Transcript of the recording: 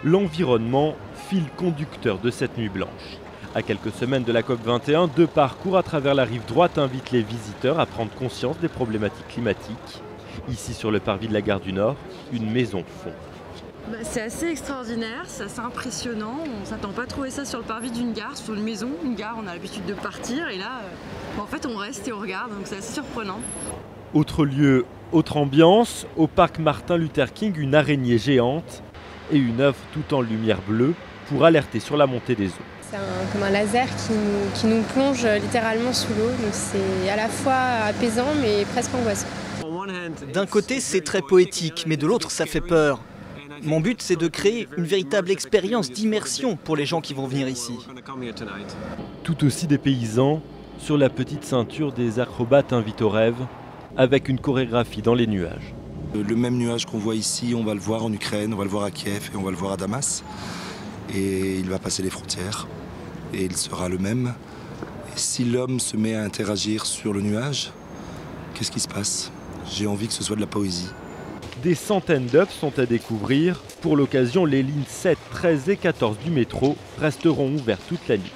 L'environnement, fil conducteur de cette nuit blanche. À quelques semaines de la COP21, deux parcours à travers la rive droite invitent les visiteurs à prendre conscience des problématiques climatiques. Ici sur le parvis de la gare du Nord, une maison fond. C'est assez extraordinaire, c'est assez impressionnant. On ne s'attend pas à trouver ça sur le parvis d'une gare, sur une maison. Une gare, on a l'habitude de partir et là, en fait, on reste et on regarde, donc c'est assez surprenant. Autre lieu, autre ambiance, au parc Martin Luther King, une araignée géante et une œuvre tout en lumière bleue pour alerter sur la montée des eaux. C'est comme un laser qui nous plonge littéralement sous l'eau, donc c'est à la fois apaisant mais presque angoissant. D'un côté, c'est très poétique, mais de l'autre, ça fait peur. Mon but, c'est de créer une véritable expérience d'immersion pour les gens qui vont venir ici. Tout aussi des paysans, sur la petite ceinture des acrobates invitent au rêve, avec une chorégraphie dans les nuages. Le même nuage qu'on voit ici, on va le voir en Ukraine, on va le voir à Kiev et on va le voir à Damas. Et il va passer les frontières et il sera le même. Et si l'homme se met à interagir sur le nuage, qu'est-ce qui se passe? J'ai envie que ce soit de la poésie. Des centaines d'œuvres sont à découvrir. Pour l'occasion, les lignes 7, 13 et 14 du métro resteront ouvertes toute la nuit.